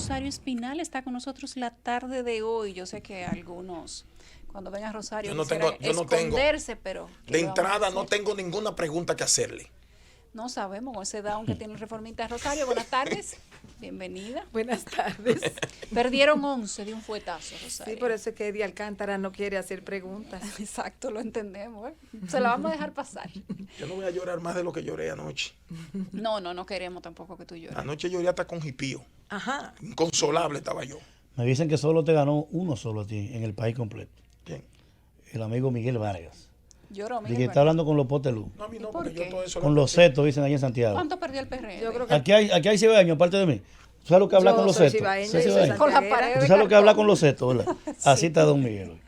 Rosario Espinal está con nosotros la tarde de hoy. Yo sé que algunos, cuando ven a Rosario, quisieran esconderse, pero de entrada no tengo ninguna pregunta que hacerle. No sabemos con ese down que tiene el reformista. Rosario, buenas tardes. Bienvenida. Buenas tardes. Perdieron 11 de un fuetazo, Rosario. Sí, por eso es que Eddie Alcántara no quiere hacer preguntas. Exacto, lo entendemos. Se la vamos a dejar pasar. Yo no voy a llorar más de lo que lloré anoche. No queremos tampoco que tú llores. Anoche lloré hasta con jipío. Ajá. Inconsolable estaba yo. Me dicen que solo te ganó uno solo a ti en el país completo. ¿Quién? El amigo Miguel Vargas. Lloró, Miguel. Que está hablando con los potelú. No, a mí no, porque yo todo eso con los setos, dicen allá en Santiago. ¿Cuánto perdió el PRD? Yo creo que aquí hay cibaeños, aparte de mí. ¿Tú sabes lo que habla con los setos? Con la pared. ¿Tú sabes lo que habla con los setos, verdad? Sí. Así está don Miguel hoy.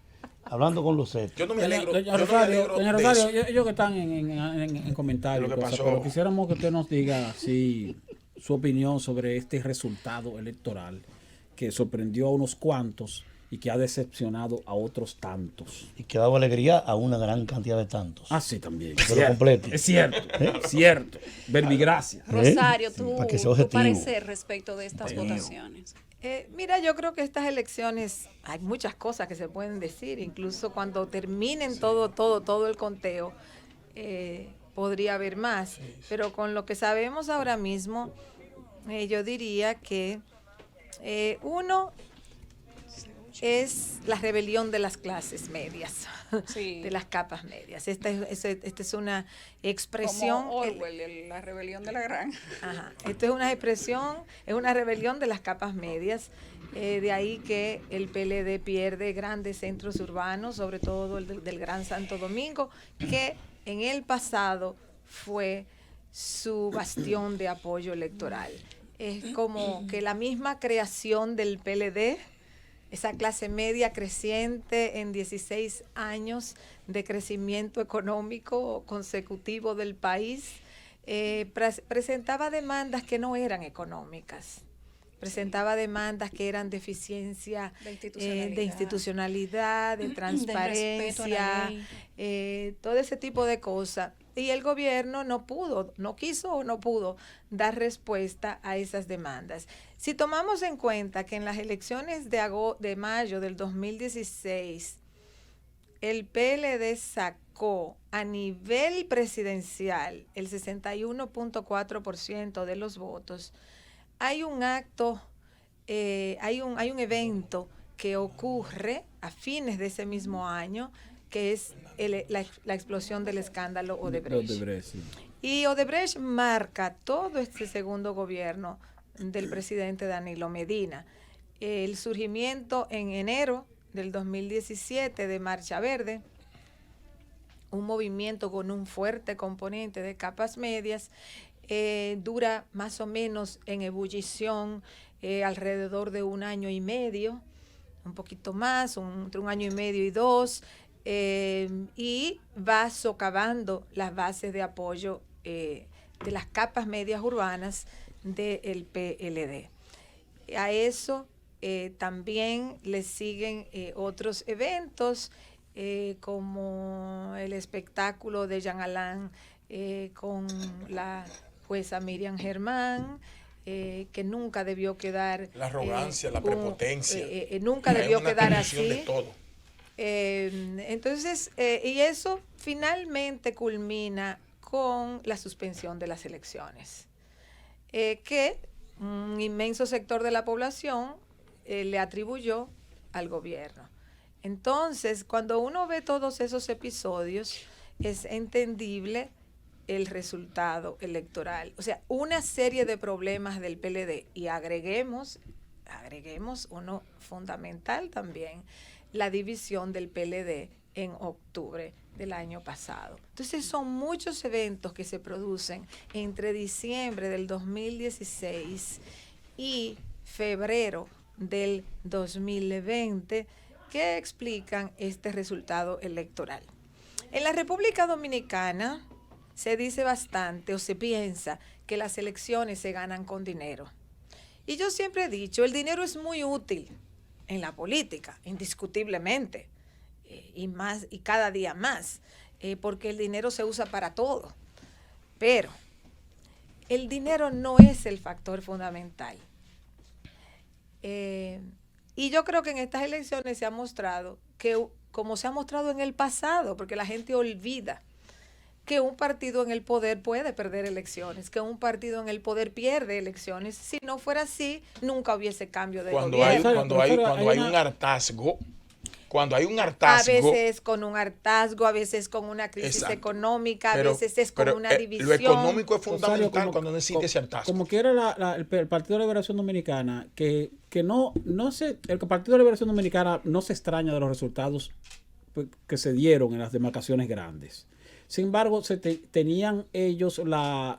Hablando con los setos. Yo no me alegro. Doña Rosario, ellos que están en comentarios, pero quisiéramos que usted nos diga su opinión sobre este resultado electoral que sorprendió a unos cuantos y que ha decepcionado a otros tantos. Y que ha dado alegría a una gran cantidad de tantos. Ah, sí, también. Es cierto. Verbigracia. Rosario, tu parecer respecto de estas votaciones. Mira, yo creo que estas elecciones, hay muchas cosas que se pueden decir, incluso cuando terminen todo el conteo, podría haber más. Pero con lo que sabemos ahora mismo, yo diría que uno es la rebelión de las clases medias, de las capas medias. Esta es una expresión. Como Orwell, la rebelión de la granja. Ajá. Esto es una expresión, es una rebelión de las capas medias. De ahí que el PLD pierde grandes centros urbanos, sobre todo el del Gran Santo Domingo, que en el pasado fue su bastión de apoyo electoral. Es como que la misma creación del PLD, esa clase media creciente en 16 años de crecimiento económico consecutivo del país, presentaba demandas que no eran económicas, presentaba demandas que eran de eficiencia, de institucionalidad, de transparencia, todo ese tipo de cosas. Y el gobierno no pudo dar respuesta a esas demandas. Si tomamos en cuenta que en las elecciones de mayo del 2016, el PLD sacó a nivel presidencial el 61.4% de los votos, hay un acto, hay un evento que ocurre a fines de ese mismo año, que es la explosión del escándalo Odebrecht. Sí. Y Odebrecht marca todo este segundo gobierno del presidente Danilo Medina. El surgimiento en enero del 2017 de Marcha Verde, un movimiento con un fuerte componente de capas medias, dura más o menos en ebullición alrededor de 1 año y medio, un poquito más, entre 1 año y medio y 2, y va socavando las bases de apoyo de las capas medias urbanas del PLD. A eso también le siguen otros eventos como el espectáculo de Jean Alain con la jueza Miriam Germán, que nunca debió quedar... La arrogancia, la prepotencia. Nunca debió quedar así. De todo. Entonces, y eso finalmente culmina con la suspensión de las elecciones, que un inmenso sector de la población le atribuyó al gobierno. Entonces, cuando uno ve todos esos episodios, es entendible el resultado electoral. O sea, una serie de problemas del PLD, y agreguemos uno fundamental también, la división del PLD en octubre del año pasado. Entonces son muchos eventos que se producen entre diciembre del 2016 y febrero del 2020 que explican este resultado electoral. En la República Dominicana se dice bastante o se piensa que las elecciones se ganan con dinero. Y yo siempre he dicho, el dinero es muy útil en la política, indiscutiblemente, y cada día más, porque el dinero se usa para todo. Pero el dinero no es el factor fundamental. Y yo creo que en estas elecciones se ha mostrado que, como se ha mostrado en el pasado, porque la gente olvida que un partido en el poder puede perder elecciones, que un partido en el poder pierde elecciones. Si no fuera así, nunca hubiese cambio de gobierno. Cuando hay un hartazgo, a veces con un hartazgo, a veces con una crisis económica, a veces es con una división. Lo económico es fundamental cuando necesita ese hartazgo. Como que era el Partido de Liberación Dominicana, que no se, el Partido de Liberación Dominicana no se extraña de los resultados que se dieron en las demarcaciones grandes. Sin embargo, tenían ellos la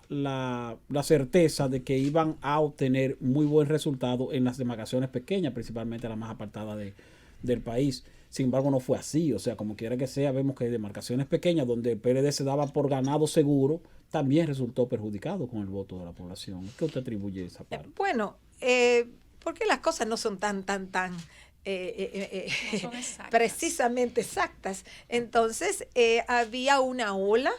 certeza de que iban a obtener muy buen resultado en las demarcaciones pequeñas, principalmente las más apartadas del país. Sin embargo, no fue así. O sea, como quiera que sea, vemos que hay demarcaciones pequeñas donde el PLD se daba por ganado seguro, también resultó perjudicado con el voto de la población. ¿Qué usted atribuye a esa parte? Bueno, porque las cosas no son tan no son precisamente exactas. Entonces, había una ola,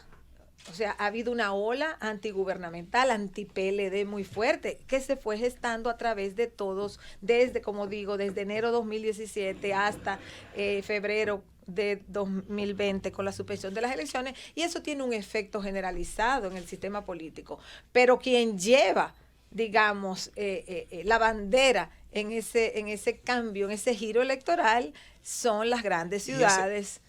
o sea, ha habido una ola antigubernamental, anti-PLD muy fuerte, que se fue gestando a través de todos, desde, como digo, desde enero 2017 hasta febrero de 2020 con la suspensión de las elecciones, y eso tiene un efecto generalizado en el sistema político. Pero quien lleva, digamos, la bandera en ese cambio, en ese giro electoral, son las grandes ciudades.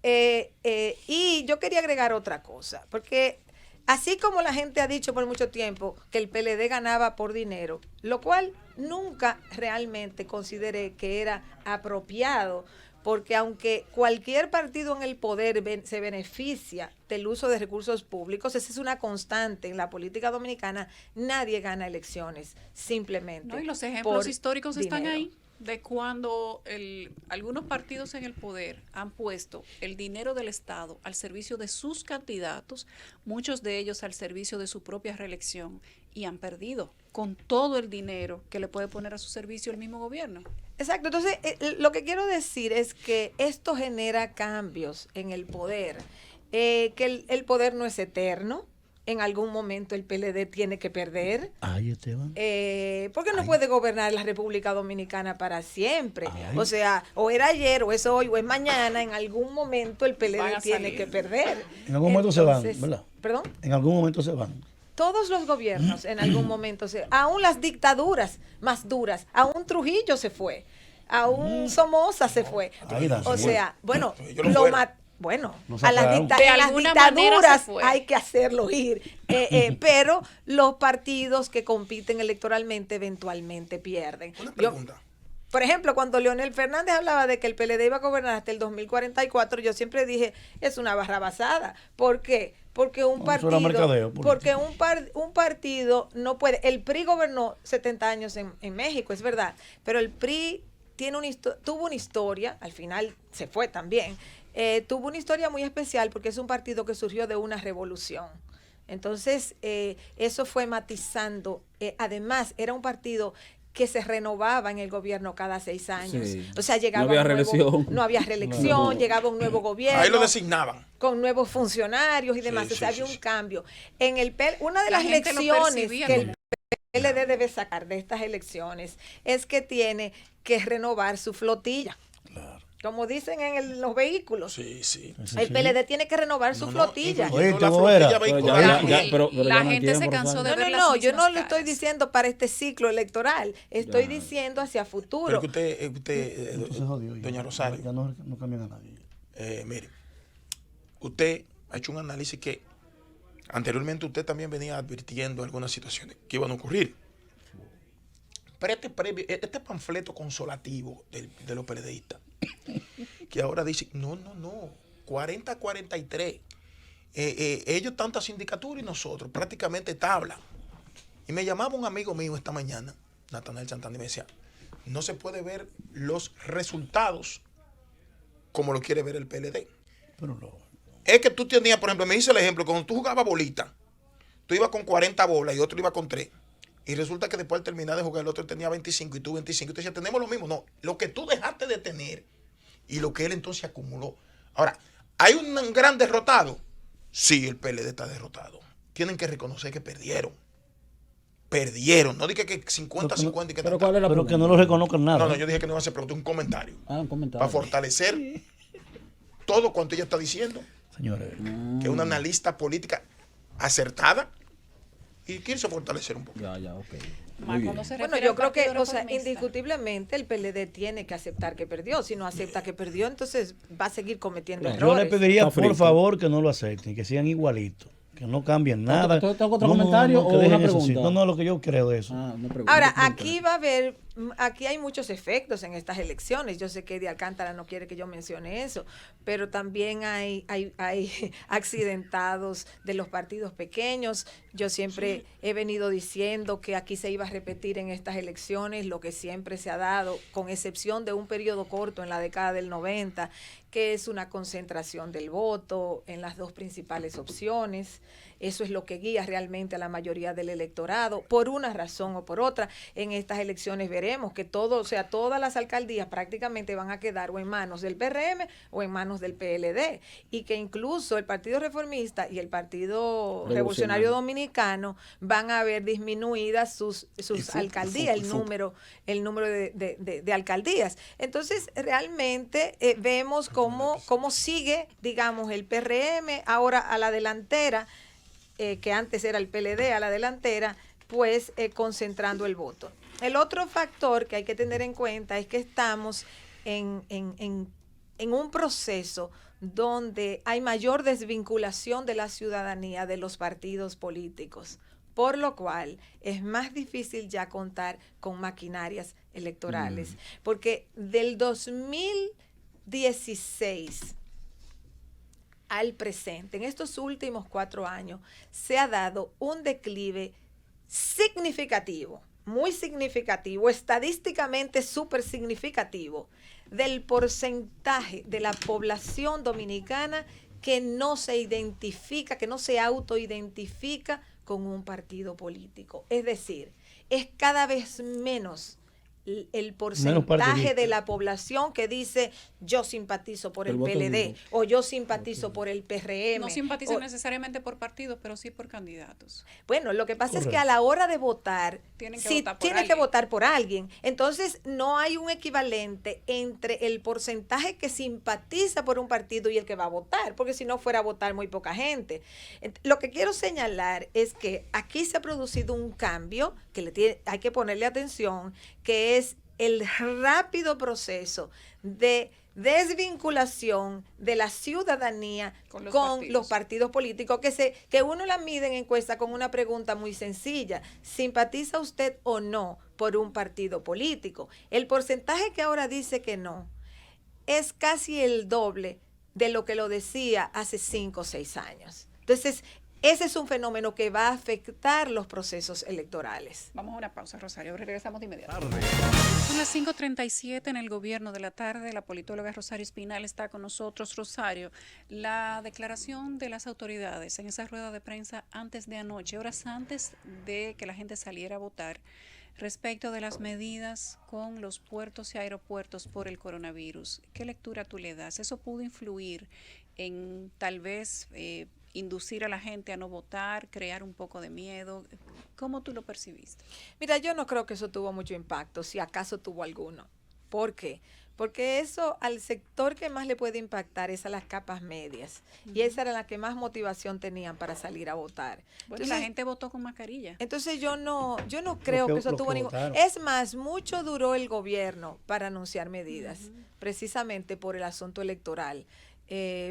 Y yo quería agregar otra cosa, porque así como la gente ha dicho por mucho tiempo que el PLD ganaba por dinero, lo cual nunca realmente consideré que era apropiado, porque aunque cualquier partido en el poder se beneficia del uso de recursos públicos, esa es una constante en la política dominicana, nadie gana elecciones simplemente. No, y los ejemplos históricos están ahí, de cuando algunos partidos en el poder han puesto el dinero del Estado al servicio de sus candidatos, muchos de ellos al servicio de su propia reelección, y han perdido con todo el dinero que le puede poner a su servicio el mismo gobierno. Exacto, entonces lo que quiero decir es que esto genera cambios en el poder, que el poder no es eterno. En algún momento el PLD tiene que perder. Ay, Esteban. Porque no puede gobernar la República Dominicana para siempre. Ay. O sea, o era ayer, o es hoy, o es mañana. En algún momento el PLD tiene que perder. En algún momento se van, ¿verdad? ¿Perdón? En algún momento se van. Todos los gobiernos en algún momento aún las dictaduras más duras, aún Trujillo se fue, aún Somoza se fue. O sea, bueno, a las dictaduras hay que hacerlo ir, pero los partidos que compiten electoralmente eventualmente pierden. Una pregunta. Por ejemplo, cuando Leonel Fernández hablaba de que el PLD iba a gobernar hasta el 2044, yo siempre dije, es una barrabasada. ¿Por qué? Porque un partido no puede. El PRI gobernó 70 años en México, es verdad, pero el PRI tuvo una historia, al final se fue también, tuvo una historia muy especial porque es un partido que surgió de una revolución. Entonces, eso fue matizando. Además, era un partido que se renovaba en el gobierno cada 6 años. Sí. O sea, llegaba no había reelección, llegaba un nuevo gobierno. Ahí lo designaban. Con nuevos funcionarios y demás. O sea, había un cambio. En una de las lecciones que el PLD debe sacar de estas elecciones es que tiene que renovar su flotilla. Claro. Como dicen en los vehículos. El PLD tiene que renovar su flotilla. La gente se cansó de ver No, yo no lo estoy diciendo para este ciclo electoral. Estoy diciendo hacia futuro. Pero que usted doña Rosario. Ya no cambian a nadie. Mire, usted ha hecho un análisis que anteriormente usted también venía advirtiendo algunas situaciones que iban a ocurrir. Pero este panfleto consolativo de los periodistas, que ahora dicen, no, 40-43, ellos tanta sindicatura y nosotros, prácticamente tabla. Y me llamaba un amigo mío esta mañana, Natanael Santana, y me decía, no se puede ver los resultados como lo quiere ver el PLD. Pero no. Es que tú tenías, por ejemplo, me dice el ejemplo, cuando tú jugabas bolita, tú ibas con 40 bolas y otro iba con 3. Y resulta que después al terminar de jugar el otro tenía 25 y tú 25. Y tú decías, tenemos lo mismo. No, lo que tú dejaste de tener y lo que él entonces acumuló. Ahora, ¿hay un gran derrotado? Sí, el PLD está derrotado. Tienen que reconocer que perdieron. perdieron. No dije que 50-50 y que pero ¿cuál es la Pero pregunta? que no lo reconozcan nada. No, yo dije que no iba a hacer pregunta, un comentario. Un comentario. Para fortalecer todo cuanto ella está diciendo. Señores, Que es una analista política acertada y quiso fortalecer un poco. Ya, ok. Más cuando se Bueno, refiere yo al creo que, Partido o sea, Reformista. indiscutiblemente el PLD tiene que aceptar que perdió. Si no acepta que perdió, entonces va a seguir cometiendo Claro. yo le errores. pediría Está por frito. favor que no lo acepten, que sean igualitos, que no cambien nada. ¿Tengo otro comentario que o dejen una eso así. pregunta? No, lo que yo creo de eso. No pregunto. Ahora, aquí va a haber, aquí hay muchos efectos en estas elecciones. Yo sé que Eddie Alcántara no quiere que yo mencione eso, pero también hay accidentados de los partidos pequeños. Yo siempre he venido diciendo que aquí se iba a repetir en estas elecciones lo que siempre se ha dado, con excepción de un periodo corto en la década del 90, que es una concentración del voto en las dos principales opciones. Eso es lo que guía realmente a la mayoría del electorado, por una razón o por otra. En estas elecciones veremos que todas las alcaldías prácticamente van a quedar o en manos del PRM o en manos del PLD, y que incluso el Partido Reformista y el Partido Revolucionario Dominicano van a ver disminuidas sus alcaldías, el número de alcaldías. Entonces, realmente vemos cómo sigue, digamos, el PRM ahora a la delantera, que antes era el PLD a la delantera, pues concentrando el voto. El otro factor que hay que tener en cuenta es que estamos en un proceso donde hay mayor desvinculación de la ciudadanía de los partidos políticos, por lo cual es más difícil ya contar con maquinarias electorales, porque del 2016 al presente, en estos últimos 4 años, se ha dado un declive significativo, muy significativo, estadísticamente súper significativo, del porcentaje de la población dominicana que no se identifica, que no se autoidentifica con un partido político. Es decir, es cada vez menos el porcentaje de la población que dice yo simpatizo por el PLD o yo simpatizo por el PRM. No simpatizan necesariamente por partidos, pero sí por candidatos. Bueno, lo que pasa es que a la hora de votar, tienen que votar por alguien. Entonces, no hay un equivalente entre el porcentaje que simpatiza por un partido y el que va a votar, porque si no fuera a votar muy poca gente. Lo que quiero señalar es que aquí se ha producido un cambio que hay que ponerle atención, que es el rápido proceso de desvinculación de la ciudadanía con los partidos políticos, que uno la mide en encuesta con una pregunta muy sencilla: ¿simpatiza usted o no por un partido político? El porcentaje que ahora dice que no es casi el doble de lo que lo decía hace 5 o 6 años. Entonces, ese es un fenómeno que va a afectar los procesos electorales. Vamos a una pausa, Rosario. Regresamos de inmediato. Son las 5:37 en el Gobierno de la Tarde. La politóloga Rosario Espinal está con nosotros. Rosario, la declaración de las autoridades en esa rueda de prensa antes de anoche, horas antes de que la gente saliera a votar, respecto de las medidas con los puertos y aeropuertos por el coronavirus, ¿qué lectura tú le das? ¿Eso pudo influir en tal vez inducir a la gente a no votar, crear un poco de miedo? ¿Cómo tú lo percibiste? Mira, yo no creo que eso tuvo mucho impacto, si acaso tuvo alguno. ¿Por qué? Porque eso al sector que más le puede impactar es a las capas medias. Y esa era la que más motivación tenían para salir a votar. Bueno, Entonces, la gente votó con mascarilla. Entonces yo no creo que eso tuvo ningún... Es más, mucho duró el gobierno para anunciar medidas, precisamente por el asunto electoral.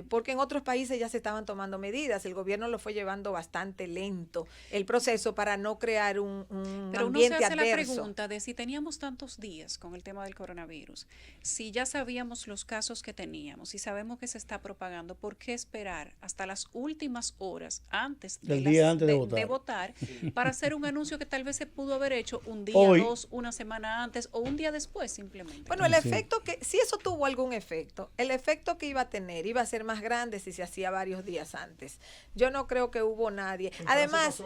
Porque en otros países ya se estaban tomando medidas, el gobierno lo fue llevando bastante lento el proceso para no crear un Pero ambiente uno se hace adverso. la pregunta de si teníamos tantos días con el tema del coronavirus, si ya sabíamos los casos que teníamos, si sabemos que se está propagando, ¿por qué esperar hasta las últimas horas antes de votar para hacer un anuncio que tal vez se pudo haber hecho un día, dos, una semana antes o un día después simplemente? Bueno, el efecto si eso tuvo algún efecto, el efecto que iba a tener iba a ser más grande si se hacía varios días antes. Yo no creo que hubo nadie. Además,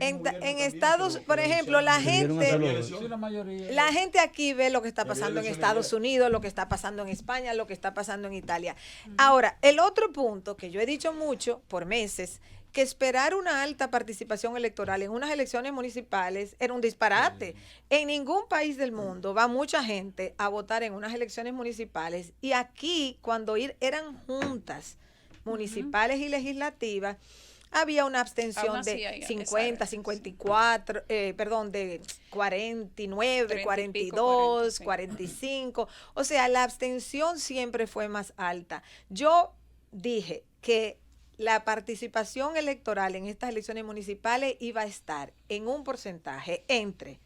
en Estados, por ejemplo, la gente aquí ve lo que está pasando en Estados Unidos, lo que está pasando en España, lo que está pasando en Italia. Ahora, el otro punto que yo he dicho mucho por meses, porque esperar una alta participación electoral en unas elecciones municipales era un disparate. En ningún país del mundo va mucha gente a votar en unas elecciones municipales, y aquí cuando eran juntas municipales y legislativas, había una abstención de 50, 54, perdón, de 49, 42, 45. O sea, la abstención siempre fue más alta. Yo dije que la participación electoral en estas elecciones municipales iba a estar en un porcentaje entre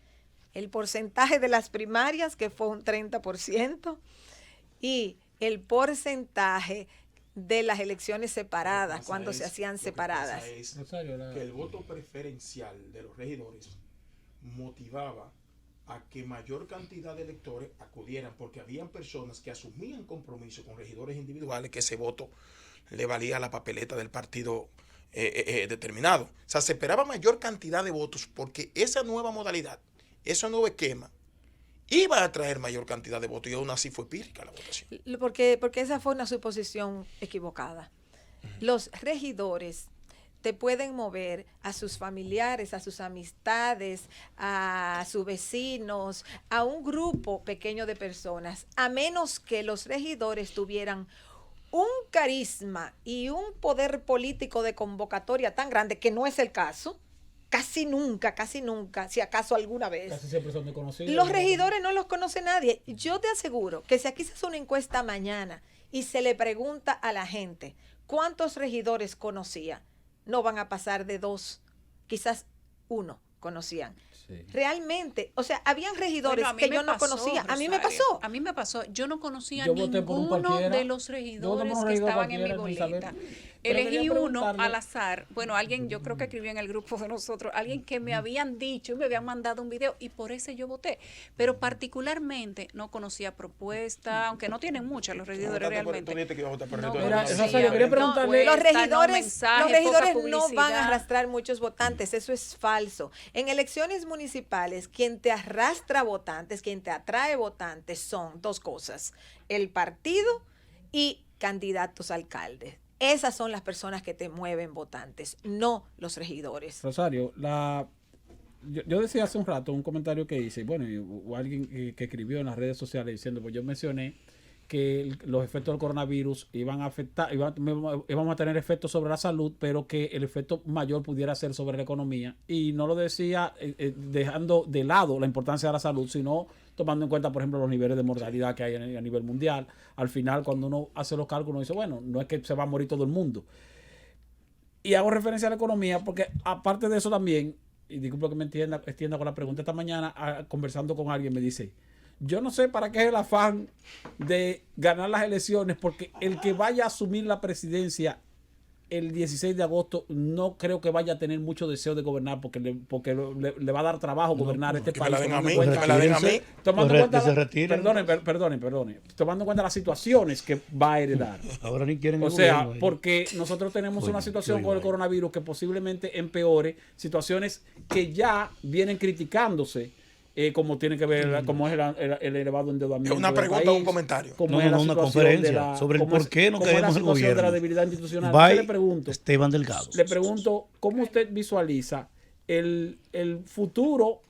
el porcentaje de las primarias, que fue un 30%, y el porcentaje de las elecciones separadas, cuando se hacían separadas. Que el voto preferencial de los regidores motivaba a que mayor cantidad de electores acudieran, porque habían personas que asumían compromiso con regidores individuales que ese voto le valía la papeleta del partido determinado. O sea, se esperaba mayor cantidad de votos porque esa nueva modalidad, ese nuevo esquema, iba a traer mayor cantidad de votos, y aún así fue pírrica la votación. Porque esa fue una suposición equivocada. Los regidores te pueden mover a sus familiares, a sus amistades, a sus vecinos, a un grupo pequeño de personas, a menos que los regidores tuvieran un carisma y un poder político de convocatoria tan grande, que no es el caso. Casi nunca, si acaso alguna vez. Casi siempre son desconocidos. Los regidores no los conoce nadie. Yo te aseguro que si aquí se hace una encuesta mañana y se le pregunta a la gente cuántos regidores conocía, no van a pasar de 2, quizás 1 conocían. Sí. Realmente, o sea, habían regidores que yo no conocía. Rosario, a mí me pasó. Yo no conocía ninguno de los regidores que estaban en mi boleta. Elegí uno al azar. Bueno, alguien, yo creo que escribió en el grupo de nosotros, alguien que me habían dicho y me habían mandado un video, y por ese yo voté. Pero particularmente no conocía propuesta, aunque no tienen muchas los regidores realmente. Los regidores no van a arrastrar muchos votantes, eso es falso. En elecciones municipales, quien te arrastra votantes, quien te atrae votantes son 2 cosas: el partido y candidatos a alcaldes. Esas son las personas que te mueven votantes, no los regidores. Rosario, yo decía hace un rato un comentario que hice, bueno, o alguien que escribió en las redes sociales diciendo, pues yo mencioné que los efectos del coronavirus iban a afectar, íbamos a tener efectos sobre la salud, pero que el efecto mayor pudiera ser sobre la economía. Y no lo decía dejando de lado la importancia de la salud, sino tomando en cuenta, por ejemplo, los niveles de mortalidad que hay a nivel mundial. Al final, cuando uno hace los cálculos, uno dice, bueno, no es que se va a morir todo el mundo. Y hago referencia a la economía porque, aparte de eso también, y disculpe que me extienda con la pregunta, esta mañana, conversando con alguien, me dice, yo no sé para qué es el afán de ganar las elecciones, porque el que vaya a asumir la presidencia el 16 de agosto no creo que vaya a tener mucho deseo de gobernar, porque le va a dar trabajo gobernar este país. Que me la den a mí. Tomando en cuenta, perdone. Tomando en cuenta las situaciones que va a heredar. Ahora ni quieren. O sea, porque nosotros tenemos una situación con el coronavirus que posiblemente empeore situaciones que ya vienen criticándose. Como tiene que ver, como es el elevado endeudamiento. ¿Es una pregunta o un comentario? Como es una conferencia sobre el por qué no queremos el gobierno. De la debilidad institucional. Le pregunto, Esteban Delgado. Le pregunto, ¿cómo usted visualiza el futuro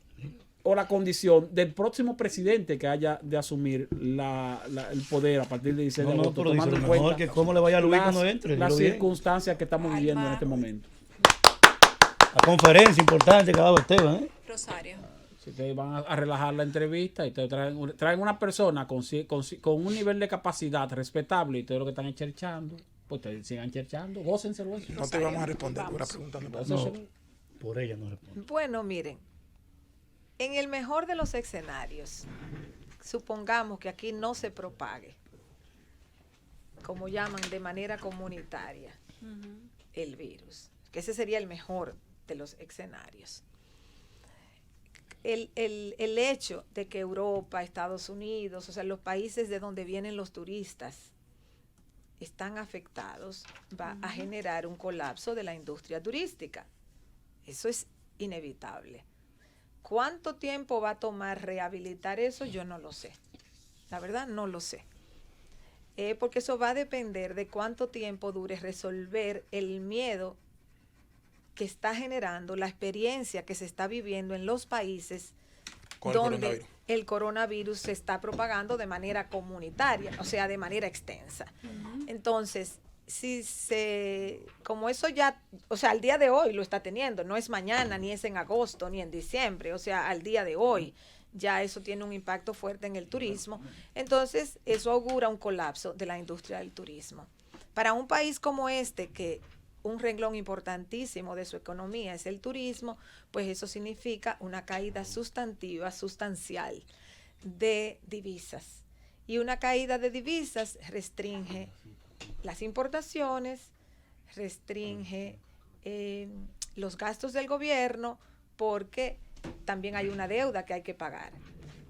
o la condición del próximo presidente que haya de asumir el poder a partir del 16 de agosto, tomando en cuenta que cómo le vaya a Luis cuando entre? Las circunstancias que estamos viviendo en este momento? La conferencia importante que ha dado Esteban. Rosario. Si ustedes van a relajar la entrevista y te traen una persona con un nivel de capacidad respetable y todo lo que están encherchando, pues ustedes sigan encherchando, gócenselo. No te vamos a responder por la pregunta. No, por ella no responde. Bueno, miren, en el mejor de los escenarios, supongamos que aquí no se propague, como llaman, de manera comunitaria el virus, que ese sería el mejor de los escenarios. El hecho de que Europa, Estados Unidos, o sea, los países de donde vienen los turistas están afectados, va a generar un colapso de la industria turística. Eso es inevitable. ¿Cuánto tiempo va a tomar rehabilitar eso? Yo no lo sé. La verdad, no lo sé. Porque eso va a depender de cuánto tiempo dure resolver el miedo que está generando la experiencia que se está viviendo en los países Con donde el coronavirus se está propagando de manera comunitaria, o sea, de manera extensa. Entonces, como eso ya, o sea, al día de hoy lo está teniendo, no es mañana, ni es en agosto, ni en diciembre, o sea, al día de hoy ya eso tiene un impacto fuerte en el turismo. Entonces, eso augura un colapso de la industria del turismo. Para un país como este, que un renglón importantísimo de su economía es el turismo, pues eso significa una caída sustancial de divisas. Y una caída de divisas restringe las importaciones, restringe los gastos del gobierno, porque también hay una deuda que hay que pagar.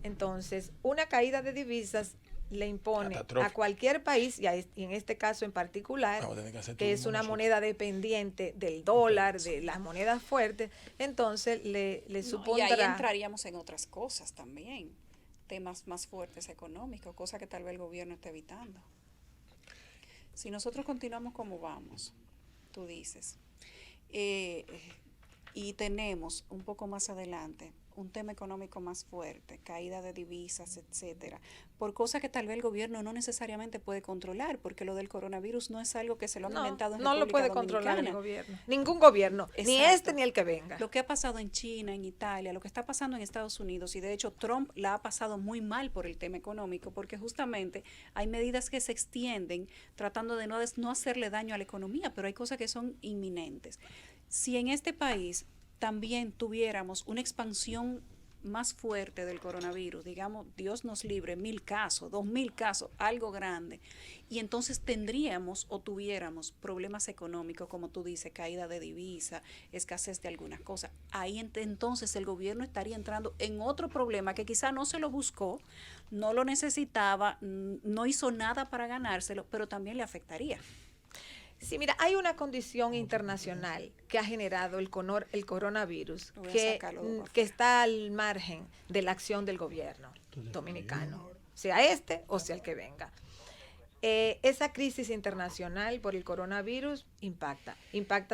Entonces, una caída de divisas le impone a cualquier país, y en este caso en particular, que es una moneda dependiente del dólar, de las monedas fuertes, entonces le supondrá... Y ahí entraríamos en otras cosas también, temas más fuertes económicos, cosas que tal vez el gobierno esté evitando. Si nosotros continuamos como vamos, tú dices, y tenemos un poco más adelante un tema económico más fuerte, caída de divisas, etcétera, por cosas que tal vez el gobierno no necesariamente puede controlar, porque lo del coronavirus no es algo que se lo han inventado en no República lo puede Dominicana. Controlar el gobierno, ningún gobierno, ni este ni el que venga. Lo que ha pasado en China, en Italia, lo que está pasando en Estados Unidos, y de hecho Trump la ha pasado muy mal por el tema económico, porque justamente hay medidas que se extienden tratando de no hacerle daño a la economía, pero hay cosas que son inminentes. Si en este país también tuviéramos una expansión más fuerte del coronavirus, digamos, Dios nos libre, 1,000 casos, 2,000 casos, algo grande, y entonces tendríamos o tuviéramos problemas económicos, como tú dices, caída de divisa, escasez de algunas cosas, ahí entonces el gobierno estaría entrando en otro problema que quizá no se lo buscó, no lo necesitaba, no hizo nada para ganárselo, pero también le afectaría. Sí, mira, hay una condición internacional que ha generado el coronavirus que está al margen de la acción del gobierno dominicano, sea este o sea el que venga. Esa crisis internacional por el coronavirus impacta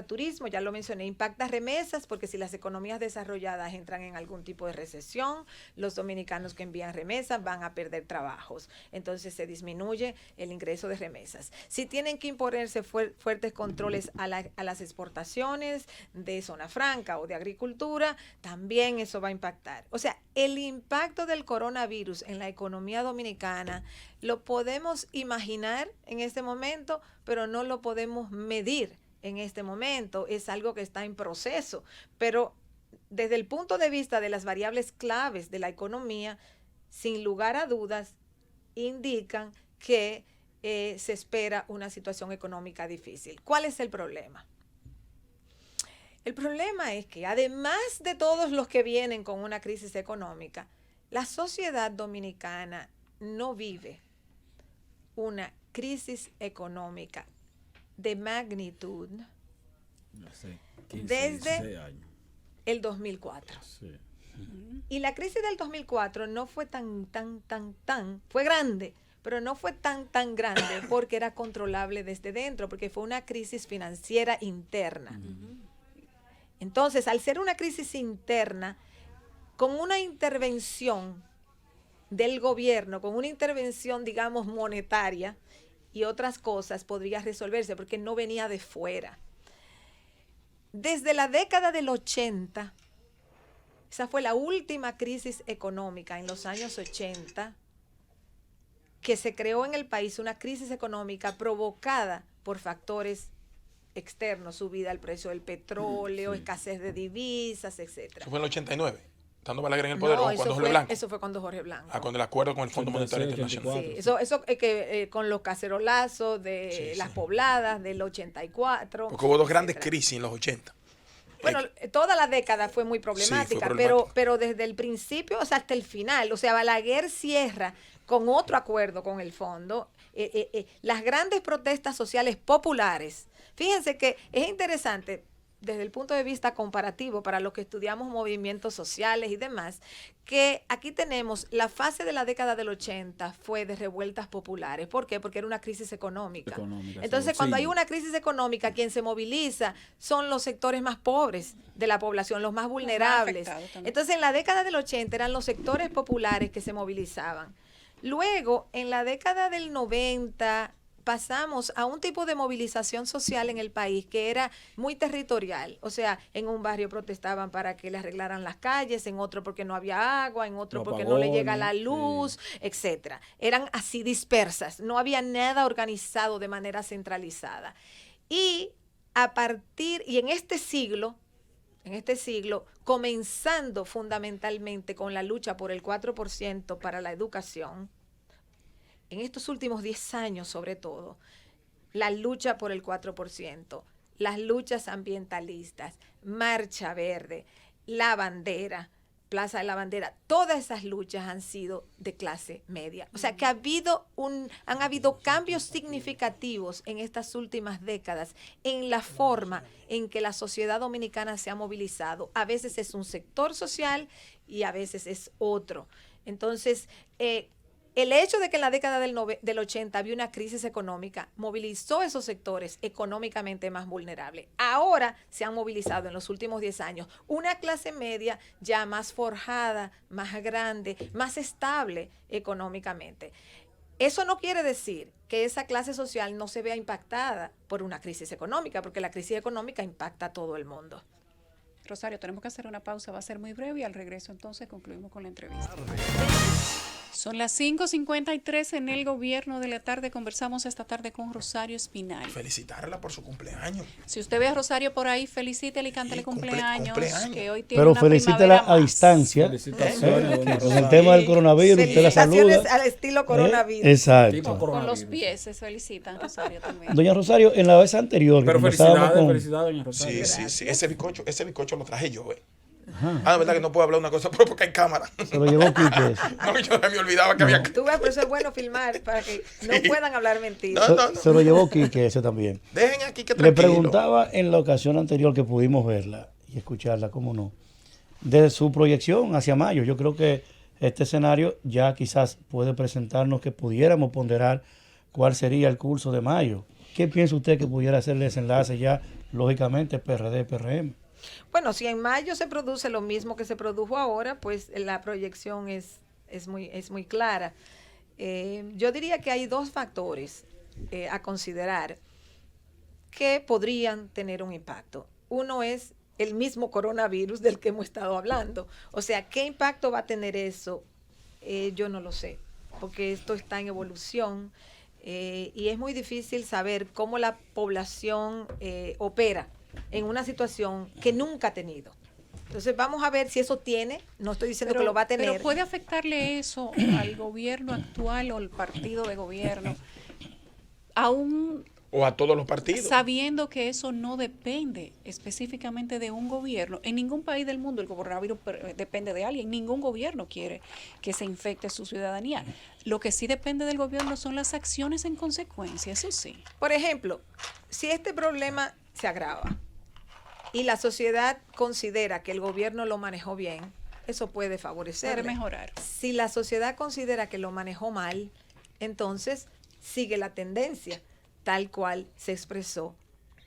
turismo, ya lo mencioné, impacta remesas, porque si las economías desarrolladas entran en algún tipo de recesión, los dominicanos que envían remesas van a perder trabajos, entonces se disminuye el ingreso de remesas. Si tienen que imponerse fuertes controles a las exportaciones de zona franca o de agricultura, también eso va a impactar. O sea, el impacto del coronavirus en la economía dominicana lo podemos imaginar en este momento, pero no lo podemos medir en este momento. Es algo que está en proceso. Pero desde el punto de vista de las variables claves de la economía, sin lugar a dudas, indican que se espera una situación económica difícil. ¿Cuál es el problema? El problema es que además de todos los que vienen con una crisis económica, la sociedad dominicana no vive una crisis económica de magnitud desde el 2004. Sí. Y la crisis del 2004 no fue fue grande, pero no fue tan grande porque era controlable desde dentro, porque fue una crisis financiera interna. Entonces, al ser una crisis interna, con una intervención del gobierno, con una intervención, digamos, monetaria y otras cosas, podría resolverse porque no venía de fuera. Desde la década del 80, esa fue la última crisis económica en los años 80, que se creó en el país una crisis económica provocada por factores externos, subida del precio del petróleo, escasez de divisas, etcétera. Eso fue en el 89. Estando Balaguer en el poder, cuando Jorge Blanco. Eso fue cuando Jorge Blanco. Con el acuerdo con el Fondo Monetario Internacional. Sí, eso que con los cacerolazos de las pobladas del 84. Porque hubo dos grandes crisis en los 80. Bueno, toda la década fue muy problemática, pero desde el principio, o sea, hasta el final, o sea, Balaguer cierra con otro acuerdo con el fondo, las grandes protestas sociales populares. Fíjense que es interesante, desde el punto de vista comparativo para los que estudiamos movimientos sociales y demás, que aquí tenemos la fase de la década del 80 fue de revueltas populares. ¿Por qué? Porque era una crisis económica. Entonces, cuando hay una crisis económica, quien se moviliza son los sectores más pobres de la población, los más vulnerables. Entonces, en la década del 80 eran los sectores populares que se movilizaban. Luego, en la década del 90, pasamos a un tipo de movilización social en el país que era muy territorial. O sea, en un barrio protestaban para que le arreglaran las calles, en otro porque no había agua, en otro porque no le llega la luz, etcétera. Eran así dispersas, no había nada organizado de manera centralizada. Y en este siglo, comenzando fundamentalmente con la lucha por el 4% para la educación, en estos últimos 10 años sobre todo, la lucha por el 4%, las luchas ambientalistas, Marcha Verde, la bandera, Plaza de la Bandera, todas esas luchas han sido de clase media. O sea que han habido cambios significativos en estas últimas décadas en la forma en que la sociedad dominicana se ha movilizado. A veces es un sector social y a veces es otro. Entonces, el hecho de que en la década del 80 había una crisis económica movilizó esos sectores económicamente más vulnerables. Ahora se han movilizado en los últimos 10 años una clase media ya más forjada, más grande, más estable económicamente. Eso no quiere decir que esa clase social no se vea impactada por una crisis económica, porque la crisis económica impacta a todo el mundo. Rosario, tenemos que hacer una pausa, va a ser muy breve y al regreso entonces concluimos con la entrevista. Son las 5:53 en el Gobierno de la Tarde. Conversamos esta tarde con Rosario Espinal. Felicitarla por su cumpleaños. Si usted ve a Rosario por ahí, felicítele y cántale cumpleaños. Que hoy tiene pero una felicítela a distancia. Felicitaciones. Con el tema del coronavirus, usted la saluda. Felicitaciones al estilo coronavirus. Exacto. Con los pies se felicitan, Rosario también. Doña Rosario, en la vez anterior. Pero felicidades, doña Rosario. Sí. Ese bizcocho lo traje yo, la verdad que no puedo hablar una cosa porque hay cámara. Se lo llevó Quique. No, yo me olvidaba que había. Tú ves, por eso es bueno filmar, para que no puedan hablar mentiras. No. Se lo llevó Quique ese también. Dejen aquí que Le tranquilo. preguntaba en la ocasión anterior que pudimos verla y escucharla, cómo no, de su proyección hacia mayo. Yo creo que este escenario ya quizás puede presentarnos que pudiéramos ponderar cuál sería el curso de mayo. ¿Qué piensa usted que pudiera ser el desenlace ya, lógicamente, PRD-PRM? Bueno, si en mayo se produce lo mismo que se produjo ahora, pues la proyección es muy clara. Yo diría que hay dos factores a considerar que podrían tener un impacto. Uno es el mismo coronavirus del que hemos estado hablando. O sea, ¿qué impacto va a tener eso? Yo no lo sé, porque esto está en evolución y es muy difícil saber cómo la población opera en una situación que nunca ha tenido. Entonces vamos a ver si eso tiene, no estoy diciendo que lo va a tener. Pero ¿puede afectarle eso al gobierno actual o al partido de gobierno? Aún O a todos los partidos. sabiendo que eso no depende específicamente de un gobierno. En ningún país del mundo el coronavirus depende de alguien. Ningún gobierno quiere que se infecte su ciudadanía. Lo que sí depende del gobierno son las acciones en consecuencia, eso sí. Por ejemplo, si este problema se agrava y la sociedad considera que el gobierno lo manejó bien, eso puede favorecerle. Puede mejorar. Si la sociedad considera que lo manejó mal, entonces sigue la tendencia tal cual se expresó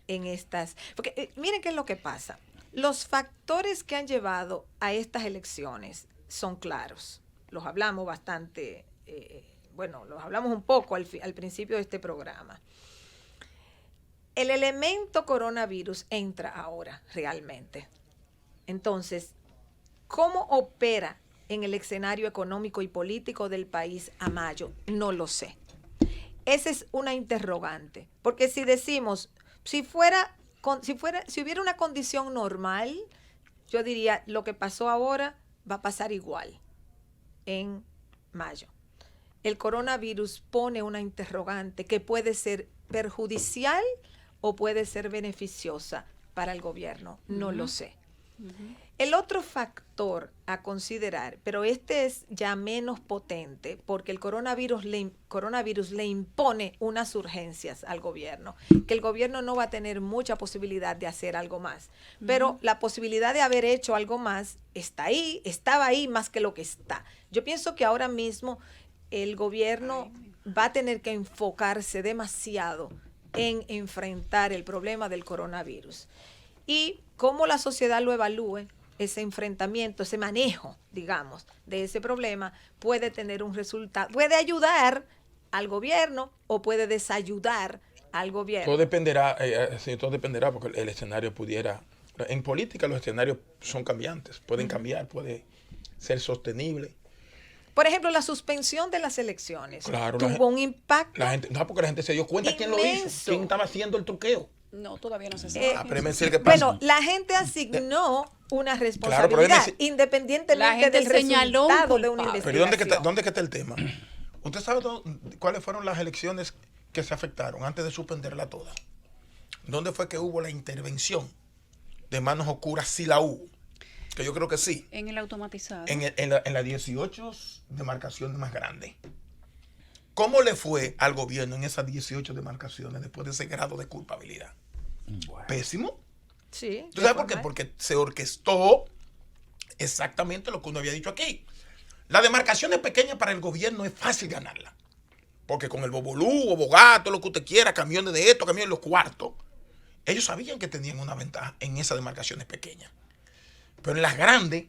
en estas. Porque miren qué es lo que pasa. Los factores que han llevado a estas elecciones son claros. Los hablamos bastante, los hablamos un poco al principio de este programa. El elemento coronavirus entra ahora realmente. Entonces, ¿cómo opera en el escenario económico y político del país a mayo? No lo sé. Esa es una interrogante, porque si decimos, si hubiera una condición normal, yo diría, lo que pasó ahora va a pasar igual en mayo. El coronavirus pone una interrogante que puede ser perjudicial o puede ser beneficiosa para el gobierno, no lo sé. El otro factor a considerar, pero este es ya menos potente, porque el coronavirus le impone unas urgencias al gobierno, que el gobierno no va a tener mucha posibilidad de hacer algo más. Pero la posibilidad de haber hecho algo más está ahí, estaba ahí más que lo que está. Yo pienso que ahora mismo el gobierno va a tener que enfocarse demasiado en enfrentar el problema del coronavirus. Y cómo la sociedad lo evalúe, ese enfrentamiento, ese manejo, digamos, de ese problema, puede tener un resultado, puede ayudar al gobierno o puede desayudar al gobierno. Todo dependerá porque el escenario pudiera... En política los escenarios son cambiantes, pueden cambiar, puede ser sostenible. Por ejemplo, la suspensión de las elecciones tuvo un impacto. Porque la gente se dio cuenta quién lo hizo, quién estaba haciendo el truqueo. No, todavía no se sabe. Bueno, la gente asignó una responsabilidad, independientemente del resultado de una investigación. Pero ¿dónde está el tema? ¿Usted sabe cuáles fueron las elecciones que se afectaron antes de suspenderla toda? ¿Dónde fue que hubo la intervención de manos oscuras? Sí la hubo. Que yo creo que sí. En el automatizado. En la 18 demarcaciones más grandes. ¿Cómo le fue al gobierno en esas 18 demarcaciones después de ese grado de culpabilidad? Bueno. Pésimo. Sí. ¿Tú sabes por qué? Porque se orquestó exactamente lo que uno había dicho aquí. Las demarcaciones pequeñas para el gobierno es fácil ganarla. Porque con el bobolú, o bogato, lo que usted quiera, camiones de esto, camiones de los cuartos, ellos sabían que tenían una ventaja en esas demarcaciones pequeñas. Pero en las grandes,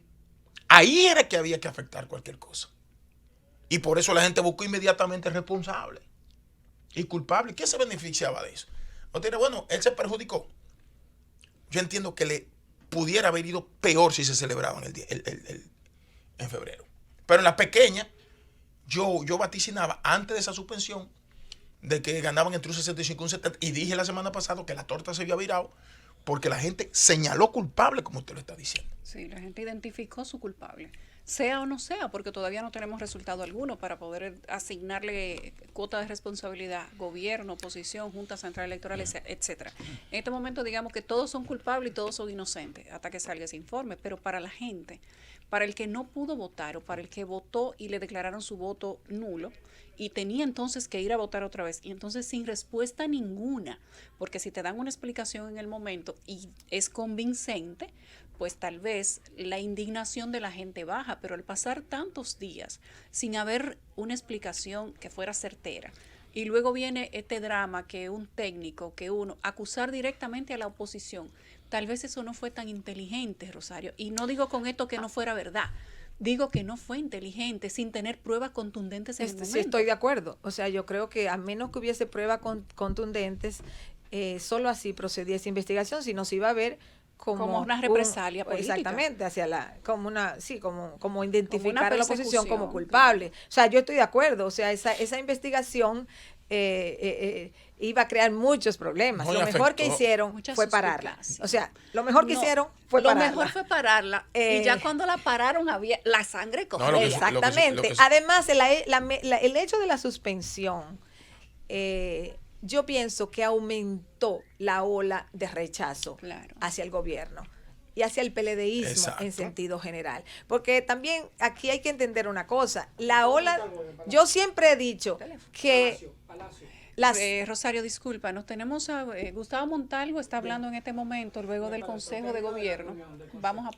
ahí era que había que afectar cualquier cosa. Y por eso la gente buscó inmediatamente responsable y culpable. ¿Quién se beneficiaba de eso? Bueno, él se perjudicó. Yo entiendo que le pudiera haber ido peor si se celebraban en febrero. Pero en las pequeñas, yo vaticinaba antes de esa suspensión de que ganaban entre un 65 y un 70. Y dije la semana pasada que la torta se había virado porque la gente señaló culpable, como usted lo está diciendo. Sí, la gente identificó su culpable, sea o no sea, porque todavía no tenemos resultado alguno para poder asignarle cuota de responsabilidad, gobierno, oposición, Junta Central Electoral, etcétera. En este momento digamos que todos son culpables y todos son inocentes hasta que salga ese informe, pero para la gente, para el que no pudo votar o para el que votó y le declararon su voto nulo y tenía entonces que ir a votar otra vez y entonces sin respuesta ninguna, porque si te dan una explicación en el momento y es convincente, pues tal vez la indignación de la gente baja, pero al pasar tantos días sin haber una explicación que fuera certera, y luego viene este drama que un técnico, que uno, acusar directamente a la oposición, tal vez eso no fue tan inteligente, Rosario, y no digo con esto que no fuera verdad, digo que no fue inteligente sin tener pruebas contundentes en el momento. Sí, estoy de acuerdo, o sea, yo creo que a menos que hubiese pruebas contundentes, solo así procedía esa investigación, si no se iba a ver como una represalia política. Exactamente, como identificar a la oposición como culpable. Claro. O sea, yo estoy de acuerdo, o sea, esa investigación iba a crear muchos problemas. Lo mejor que hicieron fue pararla. O sea, lo mejor que hicieron fue pararla. Lo mejor fue pararla y ya cuando la pararon había la sangre corría. Exactamente. Además, el hecho de la suspensión yo pienso que aumentó la ola de rechazo hacia el gobierno y hacia el PLDismo. Exacto. En sentido general. Porque también aquí hay que entender una cosa. La ola, yo siempre he dicho que... Rosario, disculpa, nos tenemos a Gustavo Montalvo, está hablando en este momento luego del Consejo de Gobierno. Vamos a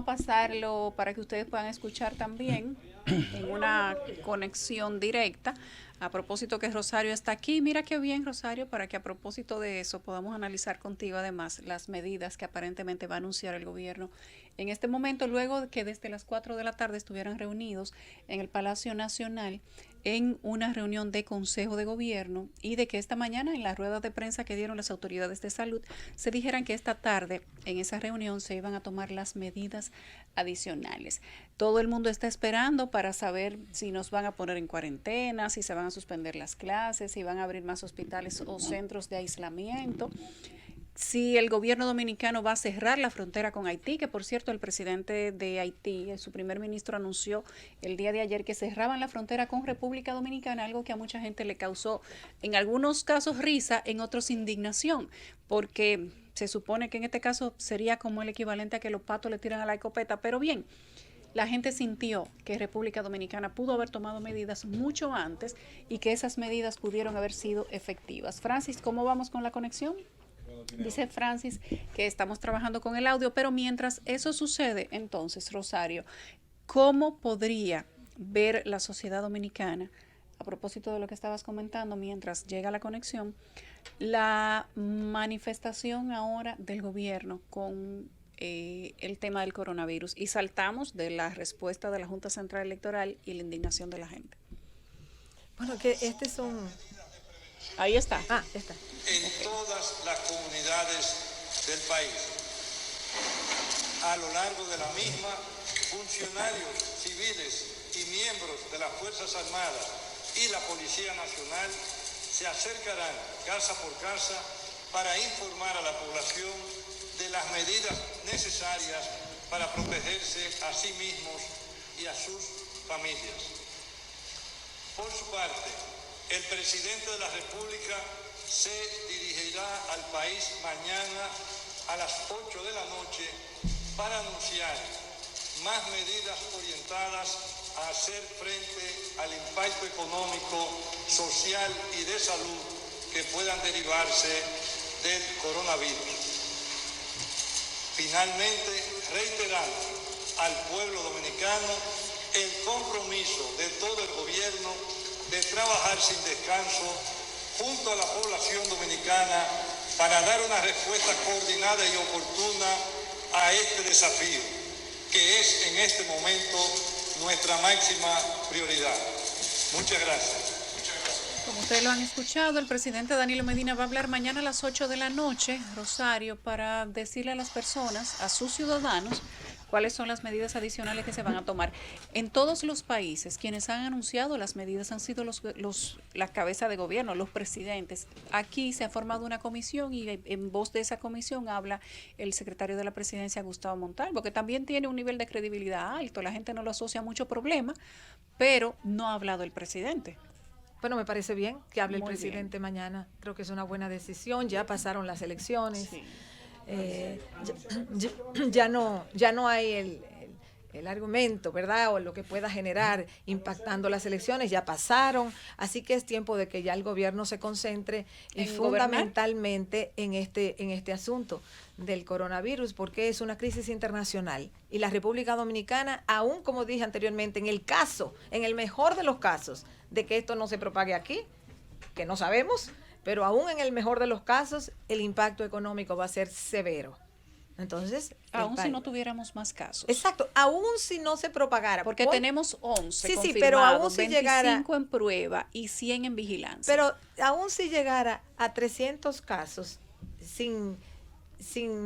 pasarlo para que ustedes puedan escuchar también en una conexión directa. A propósito que Rosario está aquí, mira qué bien, Rosario, para que a propósito de eso podamos analizar contigo además las medidas que aparentemente va a anunciar el gobierno en este momento, luego de que desde las 4 de la tarde estuvieran reunidos en el Palacio Nacional en una reunión de Consejo de Gobierno y de que esta mañana en las ruedas de prensa que dieron las autoridades de salud se dijeran que esta tarde en esa reunión se iban a tomar las medidas adicionales. Todo el mundo está esperando para saber si nos van a poner en cuarentena, si se van a suspender las clases, si van a abrir más hospitales o centros de aislamiento. Si el gobierno dominicano va a cerrar la frontera con Haití, que por cierto el presidente de Haití, su primer ministro, anunció el día de ayer que cerraban la frontera con República Dominicana, algo que a mucha gente le causó en algunos casos risa, en otros indignación, porque se supone que en este caso sería como el equivalente a que los patos le tiran a la escopeta, pero bien, la gente sintió que República Dominicana pudo haber tomado medidas mucho antes y que esas medidas pudieron haber sido efectivas. Francis, ¿cómo vamos con la conexión? Dice Francis que estamos trabajando con el audio, pero mientras eso sucede, entonces, Rosario, ¿cómo podría ver la sociedad dominicana, a propósito de lo que estabas comentando, mientras llega la conexión, la manifestación ahora del gobierno con el tema del coronavirus? Y saltamos de la respuesta de la Junta Central Electoral y la indignación de la gente. Bueno, que este es un... Ahí está. Ah, está. En todas las comunidades del país. A lo largo de la misma, funcionarios civiles y miembros de las Fuerzas Armadas y la Policía Nacional se acercarán casa por casa para informar a la población de las medidas necesarias para protegerse a sí mismos y a sus familias. Por su parte, el presidente de la República se dirigirá al país mañana a las 8 de la noche para anunciar más medidas orientadas a hacer frente al impacto económico, social y de salud que puedan derivarse del coronavirus. Finalmente, reiteramos al pueblo dominicano el compromiso de todo el gobierno de trabajar sin descanso junto a la población dominicana para dar una respuesta coordinada y oportuna a este desafío, que es en este momento nuestra máxima prioridad. Muchas gracias. Como ustedes lo han escuchado, el presidente Danilo Medina va a hablar mañana a las 8 de la noche, Rosario, para decirle a las personas, a sus ciudadanos, cuáles son las medidas adicionales que se van a tomar. En todos los países, quienes han anunciado las medidas han sido la cabeza de gobierno, los presidentes. Aquí se ha formado una comisión y en voz de esa comisión habla el secretario de la presidencia, Gustavo Montalvo, que también tiene un nivel de credibilidad alto. La gente no lo asocia a mucho problema, pero no ha hablado el presidente. Bueno, me parece bien que hable Muy el presidente bien. mañana. Creo que es una buena decisión. Ya pasaron las elecciones. Sí. Ya no hay el argumento, ¿verdad? O lo que pueda generar impactando las elecciones, ya pasaron, así que es tiempo de que ya el gobierno se concentre y ¿En fundamentalmente en este asunto del coronavirus, porque es una crisis internacional y la República Dominicana, aún como dije anteriormente, en el mejor de los casos de que esto no se propague aquí, que no sabemos, pero aún en el mejor de los casos, el impacto económico va a ser severo. Entonces, Aún si no tuviéramos más casos. Exacto, aún si no se propagara. Porque tenemos 11 sí, confirmados, pero aún si 25 llegara, en prueba y 100 en vigilancia. pero aún si llegara a 300 casos sin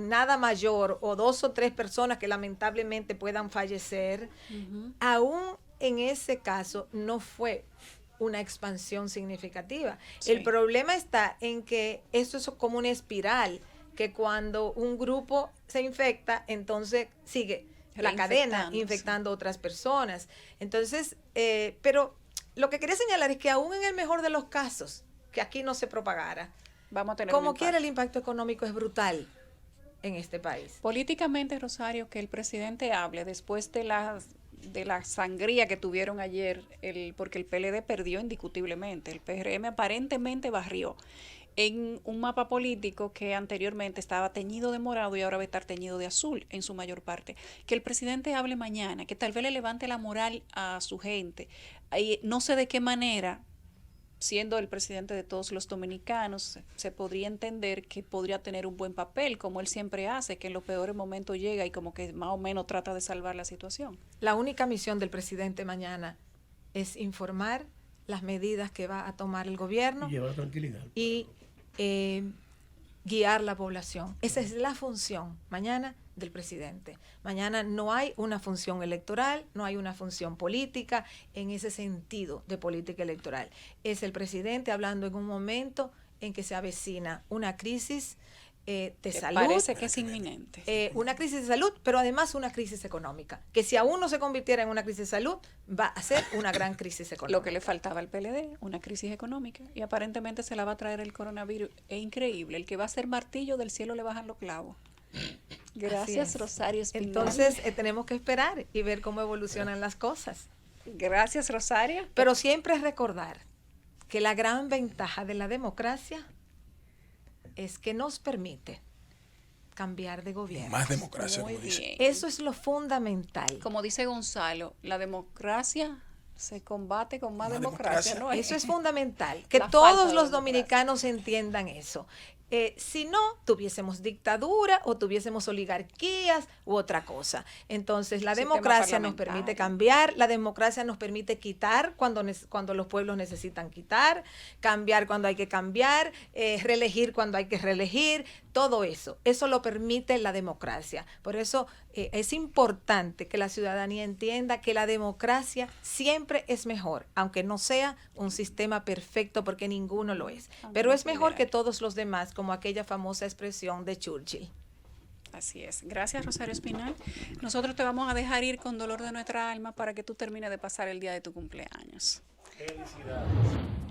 nada mayor o 2 o 3 personas que lamentablemente puedan fallecer, aún en ese caso no fue una expansión significativa. Sí. El problema está en que esto es como una espiral, que cuando un grupo se infecta, entonces sigue la cadena infectando a otras personas. Entonces, pero lo que quería señalar es que aún en el mejor de los casos, que aquí no se propagara, vamos a tener como quiera el impacto económico es brutal en este país. Políticamente, Rosario, que el presidente hable después de la sangría que tuvieron ayer, porque el PLD perdió indiscutiblemente, el PRM aparentemente barrió en un mapa político que anteriormente estaba teñido de morado y ahora va a estar teñido de azul en su mayor parte. Que el presidente hable mañana, que tal vez le levante la moral a su gente. No sé de qué manera, siendo el presidente de todos los dominicanos, se podría entender que podría tener un buen papel, como él siempre hace, que en los peores momentos llega y como que más o menos trata de salvar la situación. La única misión del presidente mañana es informar las medidas que va a tomar el gobierno y llevar tranquilidad y guiar la población. Esa es la función mañana del presidente. Mañana no hay una función electoral, no hay una función política en ese sentido de política electoral. Es el presidente hablando en un momento en que se avecina una crisis de Que salud. parece que es inminente. Una crisis de salud, pero además una crisis económica, que si aún no se convirtiera en una crisis de salud, va a ser una gran crisis económica. Lo que le faltaba al PLD, una crisis económica, y aparentemente se la va a traer el coronavirus. Es increíble, el que va a ser martillo del cielo le bajan los clavos. Gracias, Rosario Espinal. Entonces tenemos que esperar y ver cómo evolucionan las cosas. Gracias, Rosario. Pero siempre recordar que la gran ventaja de la democracia es que nos permite cambiar de gobierno. Más democracia, Muy como dice. bien. Eso es lo fundamental. Como dice Gonzalo, la democracia se combate con más Más democracia, democracia. ¿no? Eso es fundamental, que La falta todos de los democracia. dominicanos entiendan eso. Si no, tuviésemos dictadura o tuviésemos oligarquías u otra cosa. Entonces, la Sistema democracia nos permite parlamentario. cambiar, la democracia nos permite quitar cuando los pueblos necesitan quitar, cambiar cuando hay que cambiar, reelegir cuando hay que reelegir, todo eso. Eso lo permite la democracia. Por eso es importante que la ciudadanía entienda que la democracia siempre es mejor, aunque no sea un sistema perfecto, porque ninguno lo es. Aunque Pero no es mejor que pudiera. todos los demás, como aquella famosa expresión de Churchill. Así es. Gracias, Rosario Espinal. Nosotros te vamos a dejar ir con dolor de nuestra alma para que tú termines de pasar el día de tu cumpleaños. Felicidades.